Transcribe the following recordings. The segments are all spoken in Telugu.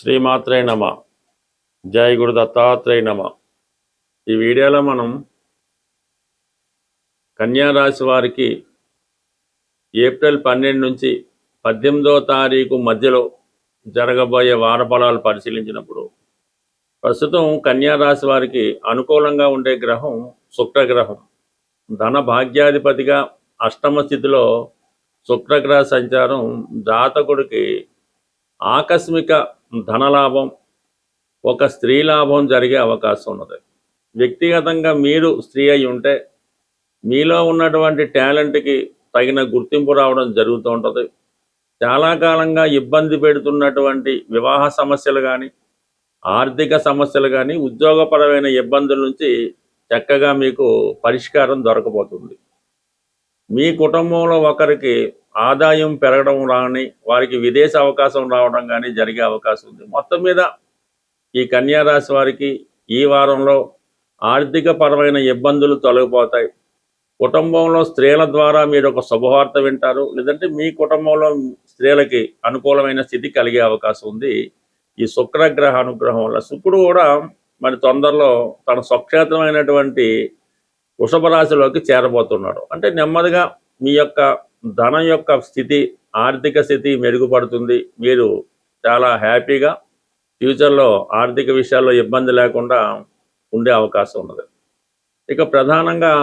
శ్రీమాత్రే నమ. జై గురు దత్తాత్రేయ నమ. ఈ వీడియోలో మనం కన్యా రాశి వారికి ఏప్రిల్ 12 నుంచి 18వ తారీఖు మధ్యలో జరగబోయే వార ఫలాలు పరిశీలించినప్పుడు ప్రస్తుతం కన్యా రాశి వారికి అనుకూలంగా ఉండే గ్రహం శుక్రగ్రహం. ధన భాగ్యాధిపతిగా అష్టమ స్థితిలో శుక్రగ్రహ సంచారం జాతకుడికి ఆకస్మిక ధనలాభం, ఒక స్త్రీ లాభం జరిగే అవకాశం ఉన్నది. వ్యక్తిగతంగా మీరు స్త్రీ అయి ఉంటే మీలో ఉన్నటువంటి టాలెంట్కి తగిన గుర్తింపు రావడం జరుగుతూ ఉంటుంది. చాలా కాలంగా ఇబ్బంది పెడుతున్నటువంటి వివాహ సమస్యలు కానీ, ఆర్థిక సమస్యలు కానీ, ఉద్యోగపరమైన ఇబ్బందుల నుంచి చక్కగా మీకు పరిష్కారం దొరకబోతుంది. మీ కుటుంబంలో ఒకరికి ఆదాయం పెరగడం కానీ, వారికి విదేశ అవకాశం రావడం కానీ జరిగే అవకాశం ఉంది. మొత్తం మీద ఈ కన్యా రాశి వారికి ఈ వారంలో ఆర్థిక పరమైన ఇబ్బందులు తొలగిపోతాయి. కుటుంబంలో స్త్రీల ద్వారా మీరు ఒక శుభవార్త వింటారు, లేదంటే మీ కుటుంబంలో స్త్రీలకి అనుకూలమైన స్థితి కలిగే అవకాశం ఉంది ఈ శుక్రగ్రహ అనుగ్రహం వల్ల. శుక్రుడు కూడా మరి తొందరలో తన స్వక్షేత్రమైనటువంటి వృషభ రాశిలోకి చేరబోతున్నాడు. అంటే నెమ్మదిగా మీ యొక్క ధనం యొక్క స్థితి, ఆర్థిక స్థితి మెరుగుపడుతుంది. మీరు చాలా హ్యాపీగా ఫ్యూచర్లో ఆర్థిక విషయాల్లో ఇబ్బంది లేకుండా ఉండే అవకాశం ఉన్నది. ఇక ప్రధానంగా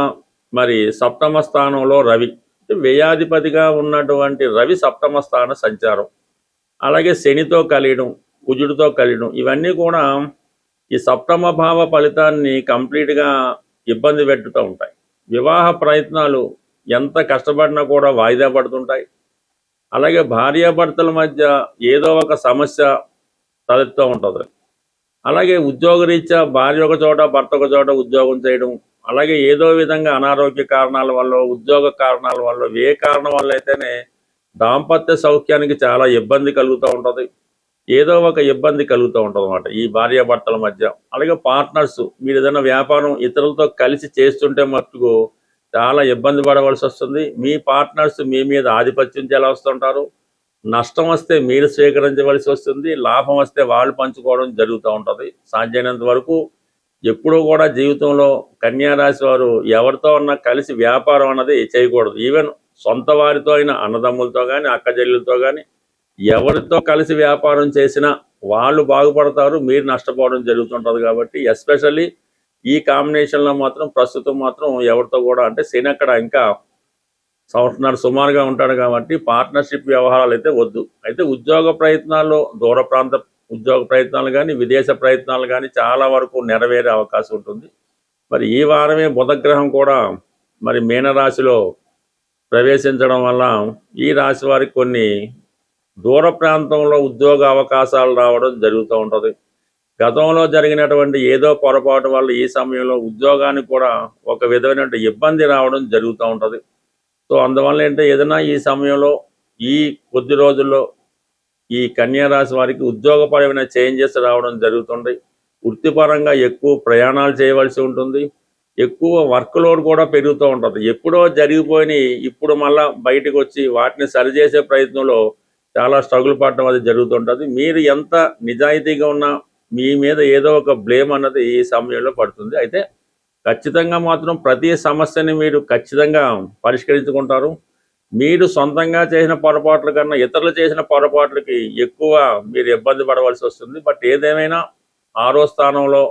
మరి సప్తమ స్థానంలో రవి, వ్యయాధిపతిగా ఉన్నటువంటి రవి సప్తమ స్థాన సంచారం, అలాగే శనితో కలియడం, కుజుడితో కలియడం, ఇవన్నీ కూడా ఈ సప్తమ భావ ఫలితాన్ని కంప్లీట్గా ఇబ్బంది పెట్టుతూ ఉంటాయి. వివాహ ప్రయత్నాలు ఎంత కష్టపడినా కూడా వాయిదా పడుతుంటాయి. అలాగే భార్యాభర్తల మధ్య ఏదో ఒక సమస్య తలెత్తుతూ ఉంటుంది. అలాగే ఉద్యోగరీత్యా భార్య ఒక చోట, భర్త ఒక చోట ఉద్యోగం చేయడం, అలాగే ఏదో విధంగా అనారోగ్య కారణాల వల్ల, ఉద్యోగ కారణాల వల్ల, ఏ కారణం వల్ల అయితేనే దాంపత్య సౌఖ్యానికి చాలా ఇబ్బంది కలుగుతూ ఉంటుంది. ఏదో ఒక ఇబ్బంది కలుగుతూ ఉంటుంది అన్నమాట ఈ భార్యాభర్తల మధ్య. అలాగే పార్ట్నర్స్, మీరు ఏదైనా వ్యాపారం ఇతరులతో కలిసి చేస్తుంటే మట్టుకు చాలా ఇబ్బంది పడవలసి వస్తుంది. మీ పార్ట్నర్స్ మీ మీద ఆధిపత్యం చెలాయిస్తుంటారు. నష్టం వస్తే మీరు స్వీకరించవలసి వస్తుంది, లాభం వస్తే వాళ్ళు పంచుకోవడం జరుగుతూ ఉంటుంది. సాధ్యమైనంత వరకు ఎప్పుడూ కూడా జీవితంలో కన్యా రాశి వారు ఎవరితో ఉన్నా కలిసి వ్యాపారం అన్నది చేయకూడదు. ఈవెన్ సొంత వారితో అయినా, అన్నదమ్ములతో కానీ, అక్కచెల్లెలతో కానీ ఎవరితో కలిసి వ్యాపారం చేసినా వాళ్ళు బాగుపడతారు, మీరు నష్టపోవడం జరుగుతుంటుంది. కాబట్టి ఎస్పెషల్లీ ఈ కాంబినేషన్లో మాత్రం ప్రస్తుతం మాత్రం ఎవరితో కూడా, అంటే శని అక్కడ ఇంకా సంవత్సరాలు సుమారుగా ఉంటాడు కాబట్టి పార్ట్నర్షిప్ వ్యవహారాలు అయితే వద్దు. అయితే ఉద్యోగ ప్రయత్నాల్లో, దూర ప్రాంత ఉద్యోగ ప్రయత్నాలు కానీ, విదేశ ప్రయత్నాలు కానీ చాలా వరకు నెరవేరే అవకాశం ఉంటుంది. మరి ఈ వారమే బుధగ్రహం కూడా మరి మీనరాశిలో ప్రవేశించడం వల్ల ఈ రాశి వారికి కొన్ని దూర ప్రాంతంలో ఉద్యోగ అవకాశాలు రావడం జరుగుతూ ఉంటుంది. గతంలో జరిగినటువంటి ఏదో పొరపాటు వల్ల ఈ సమయంలో ఉద్యోగానికి కూడా ఒక విధమైన ఇబ్బంది రావడం జరుగుతూ ఉంటుంది. సో అందువల్ల ఏంటంటే ఏదైనా ఈ సమయంలో, ఈ కొద్ది రోజుల్లో ఈ కన్యా రాశి వారికి ఉద్యోగపరమైన చేంజెస్ రావడం జరుగుతుంది. వృత్తిపరంగా ఎక్కువ ప్రయాణాలు చేయవలసి ఉంటుంది. ఎక్కువ వర్క్ లోడ్ కూడా పెరుగుతూ ఉంటుంది. ఎప్పుడో జరిగిపోయి ఇప్పుడు మళ్ళీ బయటకు వచ్చి వాటిని సరిచేసే ప్రయత్నంలో చాలా స్ట్రగుల్ పడడం అది జరుగుతుంటుంది. మీరు ఎంత నిజాయితీగా ఉన్నా మీ మీద ఏదో ఒక బ్లేమ్ అన్నది ఈ సమయంలో పడుతుంది. అయితే ఖచ్చితంగా మాత్రం ప్రతి సమస్యని మీరు ఖచ్చితంగా పరిష్కరించుకుంటారు. మీరు సొంతంగా చేసిన పొరపాట్ల కన్నా ఇతరులు చేసిన పొరపాట్లకి ఎక్కువ మీరు ఇబ్బంది పడవలసి వస్తుంది. బట్ ఏదేమైనా 6వ స్థానంలో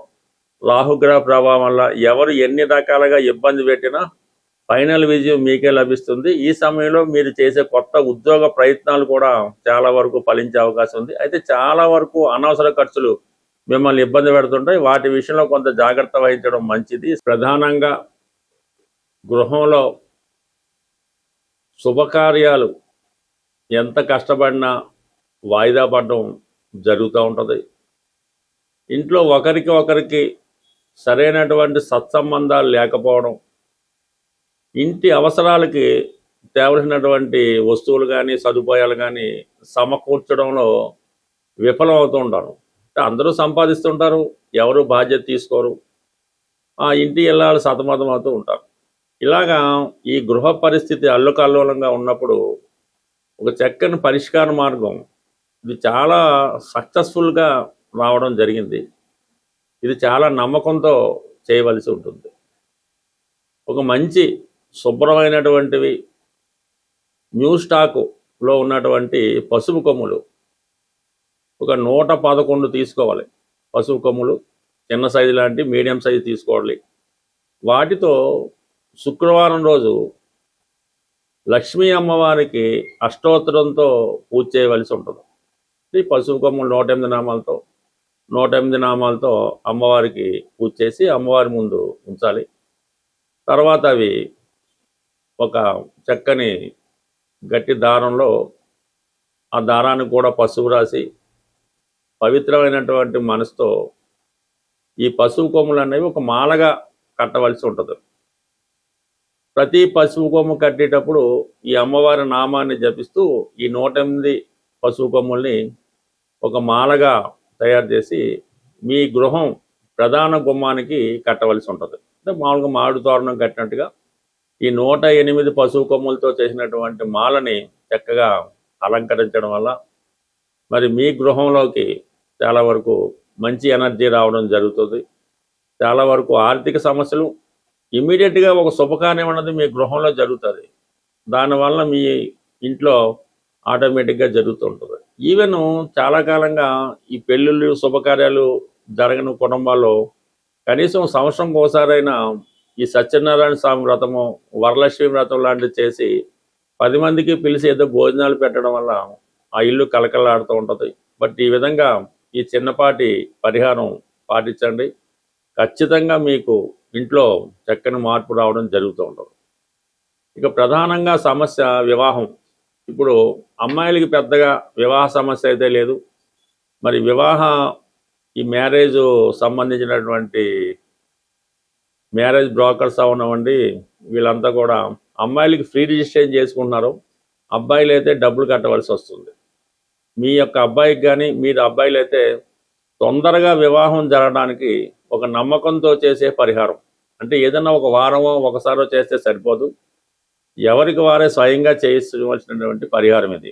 రాహుగ్రహ ప్రభావం వల్ల ఎవరు ఎన్ని రకాలుగా ఇబ్బంది పెట్టినా ఫైనల్ విజయం మీకే లభిస్తుంది. ఈ సమయంలో మీరు చేసే కొత్త ఉద్యోగ ప్రయత్నాలు కూడా చాలా వరకు ఫలించే అవకాశం ఉంది. అయితే చాలా వరకు అనవసర ఖర్చులు మిమ్మల్ని ఇబ్బంది పెడుతుంటాయి. వాటి విషయంలో కొంత జాగ్రత్త వహించడం మంచిది. ప్రధానంగా గృహంలో శుభకార్యాలు ఎంత కష్టపడినా వాయిదా పడడం జరుగుతూ ఉంటుంది. ఇంట్లో ఒకరికి ఒకరికి సరైనటువంటి సత్సంబంధాలు లేకపోవడం, ఇంటి అవసరాలకి తేవలసినటువంటి వస్తువులు కానీ, సదుపాయాలు కానీ సమకూర్చడంలో విఫలం అవుతూ ఉంటారు. అందరూ సంపాదిస్తుంటారు, ఎవరు బాధ్యత తీసుకోరు, ఆ ఇంటి ఇళ్ళాలు సతమతం అవుతూ ఉంటారు. ఇలాగా ఈ గృహ పరిస్థితి అల్లుకల్లోలంగా ఉన్నప్పుడు ఒక చక్కని పరిష్కార మార్గం ఇది చాలా సక్సెస్ఫుల్గా రావడం జరిగింది. ఇది చాలా నమ్మకంతో చేయవలసి ఉంటుంది. ఒక మంచి శుభ్రమైనటువంటివి న్యూ స్టాకులో ఉన్నటువంటి పసుపు కొమ్ములు ఒక 111 తీసుకోవాలి. పసుపు కొమ్ములు చిన్న సైజు లాంటి మీడియం సైజు తీసుకోవాలి. వాటితో శుక్రవారం రోజు లక్ష్మీ అమ్మవారికి అష్టోత్తరంతో పూజ చేయవలసి ఉంటుంది. ఈ పసుపు కొమ్ములు 108 నామాలతో అమ్మవారికి పూజ చేసి అమ్మవారి ముందు ఉంచాలి. తర్వాత అవి ఒక చక్కని గట్టి దారంలో ఆ దారాన్ని కూడా పసుపు రాసి పవిత్రమైనటువంటి మనసుతో ఈ పసుపు కొమ్ములు అనేవి ఒక మాలగా కట్టవలసి ఉంటుంది. ప్రతి పసుపు కొమ్ము కట్టేటప్పుడు ఈ అమ్మవారి నామాన్ని జపిస్తూ ఈ 108 పసుపు కొమ్ముల్ని ఒక మాలగా తయారు చేసి మీ గృహం ప్రధాన గుమ్మానికి కట్టవలసి ఉంటుంది. అంటే మామూలుగా మామిడి తోరణం కట్టినట్టుగా ఈ 108 పసుపు కొమ్ములతో చేసినటువంటి మాలని చక్కగా అలంకరించడం వల్ల మరి మీ గృహంలోకి చాలా వరకు మంచి ఎనర్జీ రావడం జరుగుతుంది. చాలా వరకు ఆర్థిక సమస్యలు ఇమ్మీడియట్గా ఒక శుభకార్యం అన్నది మీ గృహంలో జరుగుతుంది. దానివల్ల మీ ఇంట్లో ఆటోమేటిక్గా జరుగుతుంటుంది. ఈవెన్ చాలా కాలంగా ఈ పెళ్ళిళ్ళు శుభకార్యాలు జరగని కుటుంబాల్లో కనీసం సంవత్సరంకి ఒకసారైనా ఈ సత్యనారాయణ స్వామి వ్రతము, వరలక్ష్మి వ్రతం లాంటివి చేసి 10 మందికి పిలిచి ఏదో భోజనాలు పెట్టడం వల్ల ఆ ఇల్లు కలకలాడుతూ ఉంటుంది. బట్ ఈ విధంగా ఈ చిన్నపాటి పరిహారం పాటించండి. ఖచ్చితంగా మీకు ఇంట్లో చక్కని మార్పు రావడం జరుగుతూ ఉంటుంది. ఇక ప్రధానంగా సమస్య వివాహం. ఇప్పుడు అమ్మాయిలకి పెద్దగా వివాహ సమస్య అయితే లేదు. మరి ఈ మ్యారేజ్ సంబంధించినటువంటి మ్యారేజ్ బ్రోకర్స్ అవనివ్వండి, వీళ్ళంతా కూడా అమ్మాయిలకి ఫ్రీ రిజిస్ట్రేషన్ చేసుకుంటున్నారు. అబ్బాయిలు అయితే డబ్బులు కట్టవలసి వస్తుంది. మీ యొక్క అబ్బాయికి కానీ మీరు అబ్బాయిలు అయితే తొందరగా వివాహం జరగడానికి ఒక నమ్మకంతో చేసే పరిహారం. అంటే ఏదన్నా ఒక వారమో ఒకసారో చేస్తే సరిపోదు. ఎవరికి వారే స్వయంగా చేయించవలసినటువంటి పరిహారం ఇది.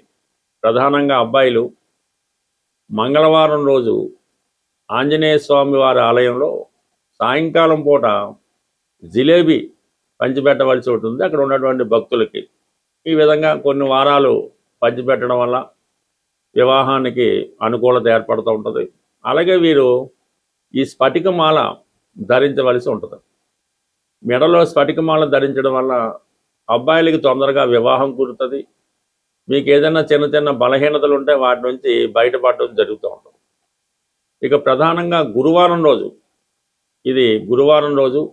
ప్రధానంగా అబ్బాయిలు మంగళవారం రోజు ఆంజనేయ స్వామి వారి ఆలయంలో సాయంకాలం పూట జిలేబీ పంచిపెట్టవలసి ఉంటుంది అక్కడ ఉన్నటువంటి భక్తులకి. ఈ విధంగా కొన్ని వారాలు పంచిపెట్టడం వల్ల వివాహానికి అనుకూలత ఏర్పడుతూ ఉంటుంది. అలాగే వీరు ఈ స్ఫటికమాల ధరించవలసి ఉంటుంది. మెడలో స్ఫటికమాల ధరించడం వల్ల అబ్బాయిలకి తొందరగా వివాహం కుదురుతుంది. మీకు ఏదైనా చిన్న చిన్న బలహీనతలు ఉంటే వాటి నుంచి బయటపడడం జరుగుతూ ఉంటుంది. ఇక ప్రధానంగా గురువారం రోజు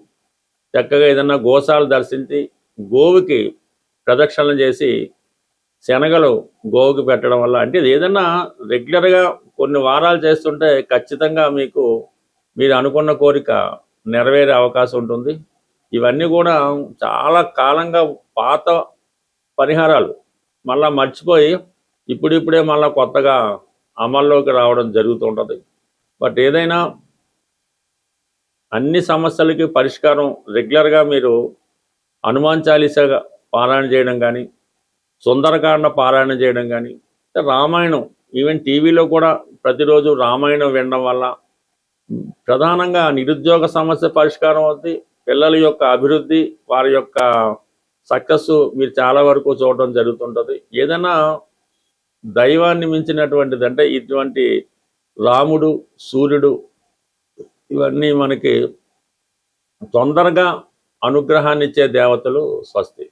చక్కగా ఏదైనా గోశాలు దర్శించి గోవుకి ప్రదక్షిణలు చేసి శనగలు గోవుకి పెట్టడం వల్ల, అంటే ఏదైనా రెగ్యులర్గా కొన్ని వారాలు చేస్తుంటే ఖచ్చితంగా మీరు అనుకున్న కోరిక నెరవేరే అవకాశం ఉంటుంది. ఇవన్నీ కూడా చాలా కాలంగా పాత పరిహారాలు మళ్ళీ మర్చిపోయి ఇప్పుడిప్పుడే మళ్ళీ కొత్తగా అమల్లోకి రావడం జరుగుతూ ఉంటుంది. బట్ ఏదైనా అన్ని సమస్యలకి పరిష్కారం రెగ్యులర్గా మీరు హనుమాన్ చాలీసా పారాయణ చేయడం కానీ, సుందరకాండ పారాయణ చేయడం కానీ, రామాయణం ఈవెన్ టీవీలో కూడా ప్రతిరోజు రామాయణం వినడం వల్ల ప్రధానంగా నిరుద్యోగ సమస్య పరిష్కారం అవుతుంది. పిల్లల యొక్క అభివృద్ధి, వారి యొక్క సక్సెస్ మీరు చాలా వరకు చూడడం జరుగుతుంటుంది. ఏదైనా దైవాన్ని మించినటువంటిది అంటే ఇటువంటి రాముడు, సూర్యుడు ఇవన్నీ మనకి తొందరగా అనుగ్రహాన్ని ఇచ్చే దేవతలు. స్వస్తి.